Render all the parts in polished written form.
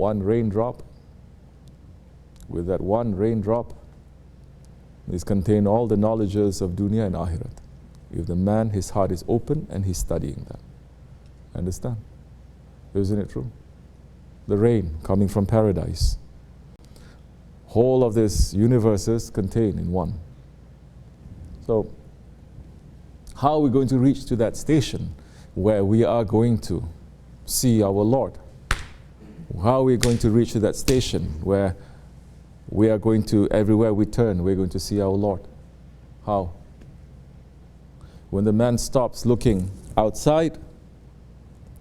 one raindrop, with that one raindrop is contained all the knowledges of dunya and akhirat. If the man, his heart is open and he's studying that. Understand? Isn't it true? The rain coming from paradise. Whole of this universes contained in one. So, how are we going to reach to that station where we are going to see our Lord? How are we going to reach to that station where we are going to, everywhere we turn, we're going to see our Lord? How? When the man stops looking outside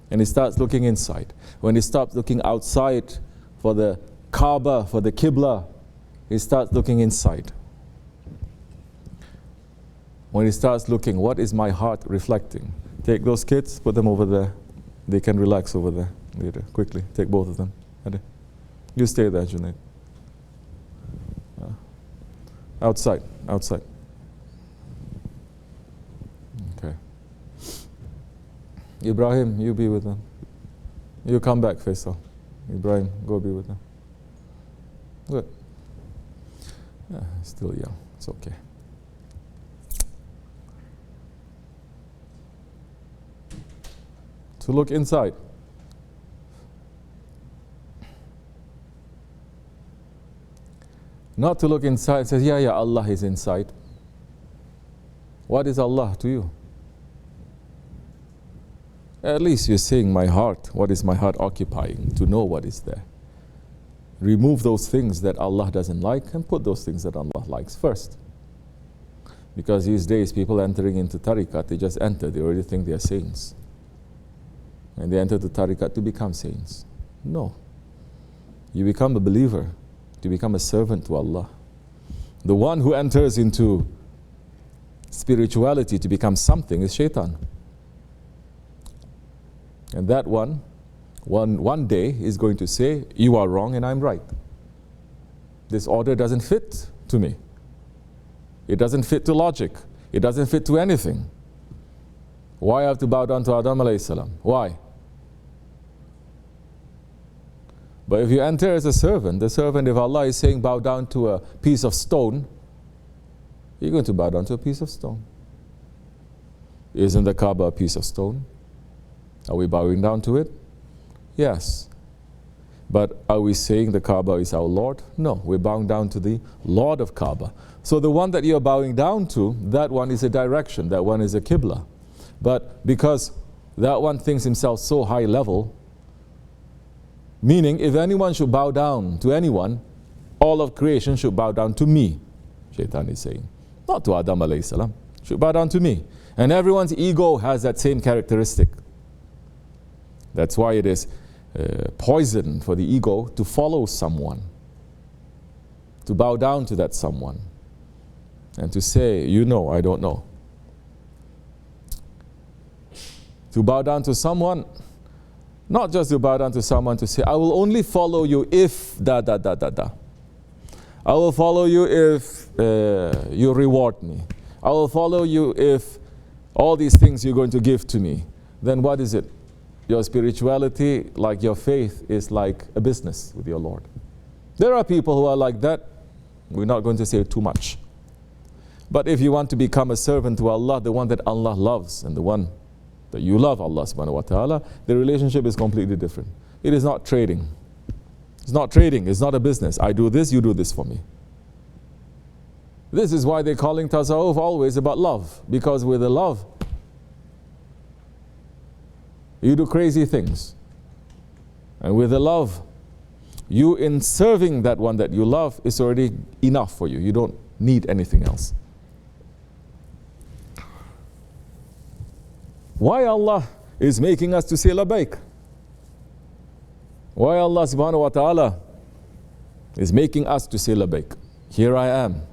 and he starts looking inside. When he stops looking outside for the Kaaba, for the Qibla, he starts looking inside. When he starts looking, what is my heart reflecting? Take those kids, put them over there. They can relax over there later. Quickly, take both of them. You stay there, Junaid. Outside, outside. Okay. Ibrahim, you be with them. You come back, Faisal. Ibrahim, go be with them. Good. Yeah, still young. It's okay. To look inside. Not to look inside and say, yeah, Allah is inside. What is Allah to you? At least you're saying my heart. What is my heart occupying? To know what is there. Remove those things that Allah doesn't like and put those things that Allah likes first. Because these days people entering into tariqat, they just enter, they already think they are saints. And they enter the tariqat to become saints. No. You become a believer, to become a servant to Allah. The one who enters into spirituality to become something is shaitan. And that one day is going to say, you are wrong and I'm right. This order doesn't fit to me. It doesn't fit to logic. It doesn't fit to anything. Why I have to bow down to Adam alayhi salam? Why? But if you enter as a servant, the servant, if Allah is saying bow down to a piece of stone, you're going to bow down to a piece of stone. Isn't the Kaaba a piece of stone? Are we bowing down to it? Yes. But are we saying the Kaaba is our Lord? No, we're bowing down to the Lord of Kaaba. So the one that you're bowing down to, that one is a direction, that one is a Qibla. But because that one thinks himself so high level, meaning if anyone should bow down to anyone, all of creation should bow down to me, Shaitan is saying. Not to Adam alayhi salam, should bow down to me. And everyone's ego has that same characteristic. That's why it is poison for the ego to follow someone, to bow down to that someone, and to say, you know, I don't know. To bow down to someone, not just to bow down to someone to say, I will only follow you if da. I will follow you if you reward me. I will follow you if all these things you're going to give to me. Then what is it? Your spirituality, like your faith, is like a business with your Lord. There are people who are like that. We're not going to say too much. But if you want to become a servant to Allah, the one that Allah loves, and the one that you love Allah subhanahu wa ta'ala, the relationship is completely different. It is not trading. It's not trading. It's not a business. I do this, you do this for me. This is why they're calling tasawwuf always about love. Because with the love, you do crazy things. And with the love, you in serving that one that you love is already enough for you. You don't need anything else. Why Allah is making us to say labaik? Why Allah subhanahu wa ta'ala is making us to say labaik? Here I am.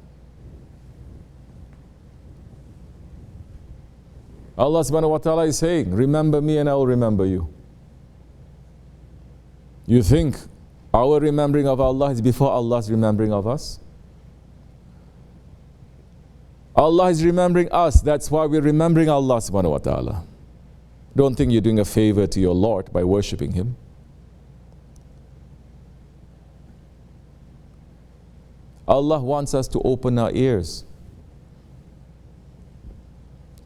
Allah subhanahu wa ta'ala is saying, remember me and I will remember you. You think our remembering of Allah is before Allah's remembering of us? Allah is remembering us, that's why we're remembering Allah subhanahu wa ta'ala. Don't think you're doing a favor to your Lord by worshipping Him. Allah wants us to open our ears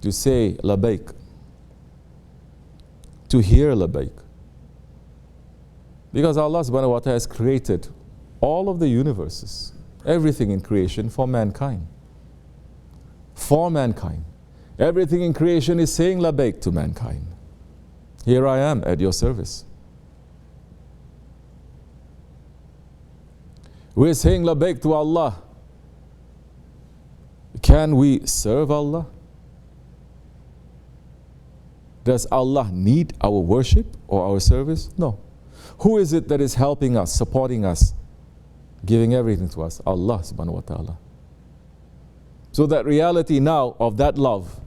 to say labbaik, to hear labbaik. Because Allah subhanahu wa ta'ala has created all of the universes, everything in creation for mankind. For mankind. Everything in creation is saying labbaik to mankind. Here I am at your service. We're saying labbaik to Allah. Can we serve Allah? Does Allah need our worship or our service? No. Who is it that is helping us, supporting us, giving everything to us? Allah subhanahu wa ta'ala. So that reality now of that love,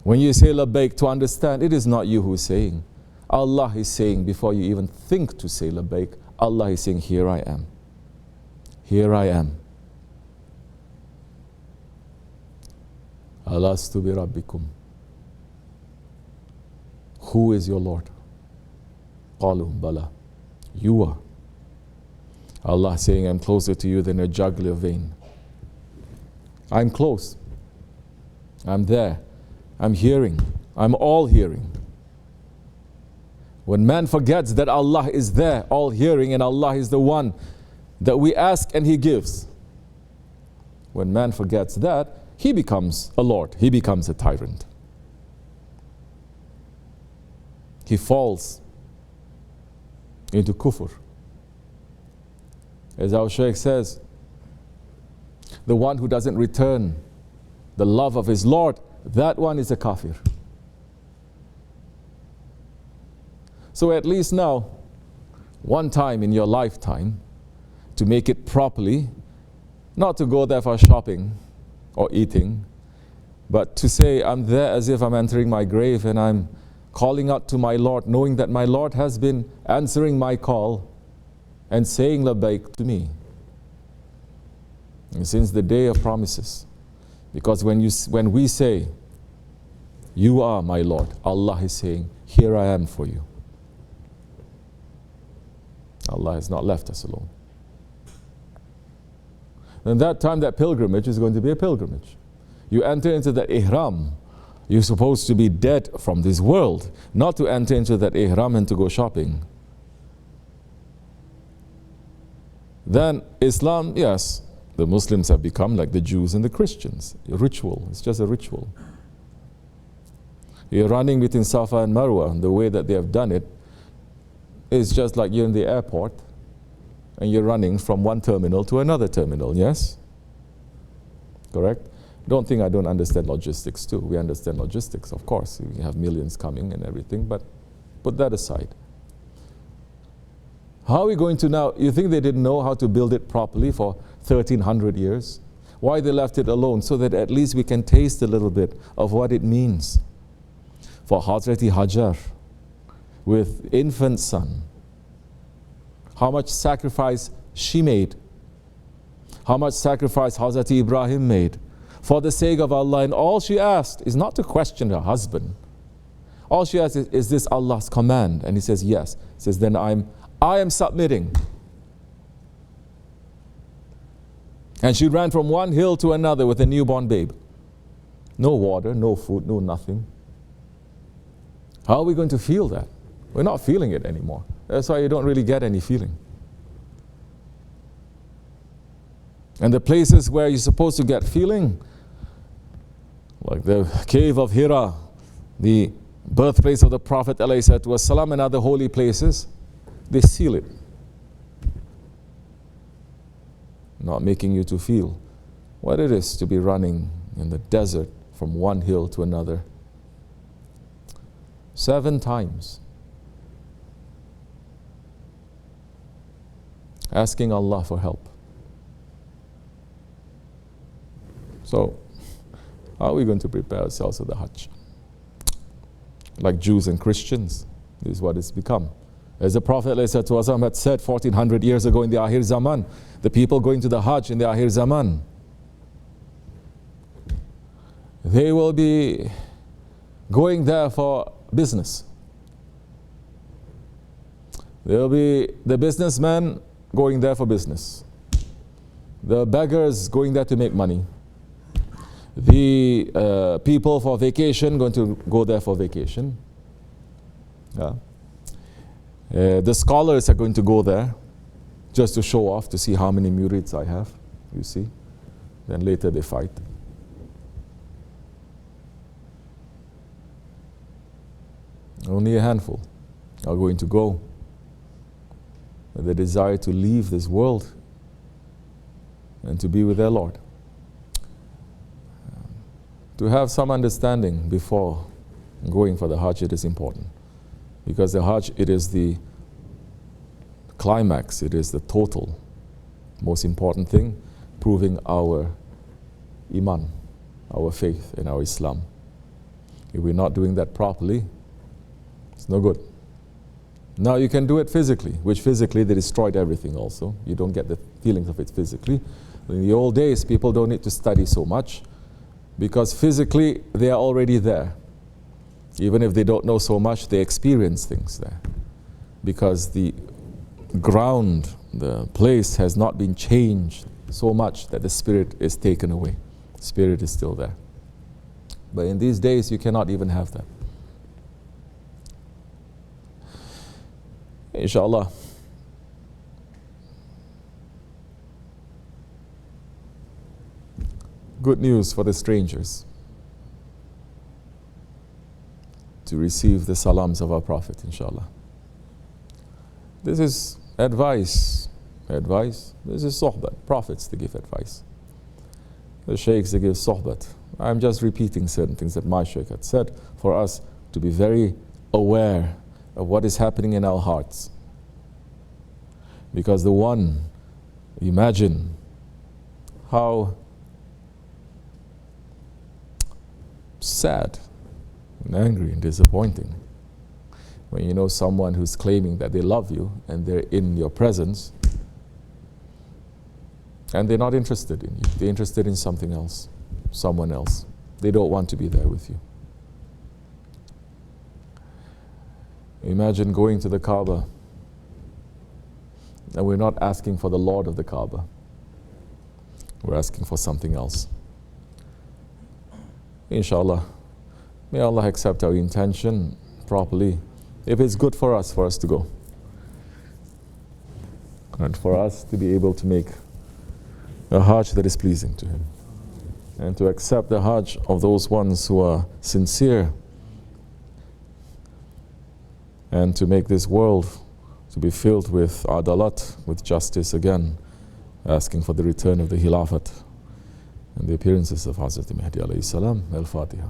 when you say labbaik, to understand, it is not you who is saying. Allah is saying before you even think to say labbaik, Allah is saying, here I am. Here I am. Alastu bi rabbikum. Who is your Lord? Qalu bala. You are. Allah saying, I'm closer to you than a jugular vein. I'm close. I'm there. I'm hearing. I'm all hearing. When man forgets that Allah is there, all hearing, and Allah is the one that we ask and He gives. When man forgets that, he becomes a lord. He becomes a tyrant. He falls into kufr. As our Shaykh says, the one who doesn't return the love of his Lord, that one is a kafir. So at least now, one time in your lifetime, to make it properly, not to go there for shopping or eating, but to say, I'm there as if I'm entering my grave and I'm calling out to my Lord, knowing that my Lord has been answering my call and saying labbaik to me. And since the day of promises, because when we say, you are my Lord, Allah is saying, here I am for you. Allah has not left us alone. And that time, that pilgrimage is going to be a pilgrimage. You enter into that ihram. You're supposed to be dead from this world, not to enter into that ihram and to go shopping. Then Islam, yes, the Muslims have become like the Jews and the Christians. A ritual, it's just a ritual. You're running between Safa and Marwa, and the way that they have done it is just like you're in the airport and you're running from one terminal to another terminal, yes? Correct? Don't think I don't understand logistics too. We understand logistics, of course. We have millions coming and everything, but put that aside. How are we going to now, you think they didn't know how to build it properly for 1300 years? Why they left it alone? So that at least we can taste a little bit of what it means. For Hazrati Hajar, with infant son, how much sacrifice she made, how much sacrifice Hazrati Ibrahim made for the sake of Allah, and all she asked is not to question her husband. All she asked is this Allah's command? And he says yes. He says, then I am submitting. And she ran from one hill to another with a newborn babe. No water, no food, no nothing. How are we going to feel that? We're not feeling it anymore. That's why you don't really get any feeling. And the places where you're supposed to get feeling, like the cave of Hira, the birthplace of the Prophet ﷺ, and other holy places, they seal it. Not making you to feel what it is to be running in the desert from one hill to another. 7 times. Asking Allah for help. So, how are we going to prepare ourselves for the Hajj? Like Jews and Christians, this is what it's become. As the Prophet ﷺ had said 1400 years ago in the Akhir Zaman, the people going to the Hajj in the Akhir Zaman, they will be going there for business. There will be the businessman going there for business. The beggars going there to make money. The people for vacation going to go there for vacation. Yeah. The scholars are going to go there just to show off, to see how many murids I have, you see. Then later they fight. Only a handful are going to go with the desire to leave this world and to be with their Lord. To have some understanding before going for the Hajj, it is important. Because the Hajj, it is the climax, it is the total, most important thing, proving our Iman, our faith in our Islam. If we're not doing that properly, it's no good. Now you can do it physically, which physically they destroyed everything also. You don't get the feelings of it physically. In the old days, people don't need to study so much because physically they are already there. Even if they don't know so much, they experience things there. Because the ground, the place has not been changed so much that the spirit is taken away. Spirit is still there. But in these days, you cannot even have that. Inshallah. Good news for the strangers to receive the salams of our Prophet, inshallah. This is advice. Advice. This is sohbat. Prophets, they give advice. The sheikhs, they give sohbat. I'm just repeating certain things that my sheikh had said for us to be very aware of what is happening in our hearts. Because the one, imagine how sad and angry and disappointing when you know someone who's claiming that they love you and they're in your presence and they're not interested in you. They're interested in something else, someone else. They don't want to be there with you. Imagine going to the Kaaba and we're not asking for the Lord of the Kaaba. We're asking for something else. Inshallah, may Allah accept our intention properly, if it's good for us to go. And for us to be able to make a Hajj that is pleasing to Him. And to accept the Hajj of those ones who are sincere. And to make this world to be filled with adalat, with justice again, asking for the return of the Khilafat and the appearances of Hazrat Mahdi alayhi salam. Al-Fatiha.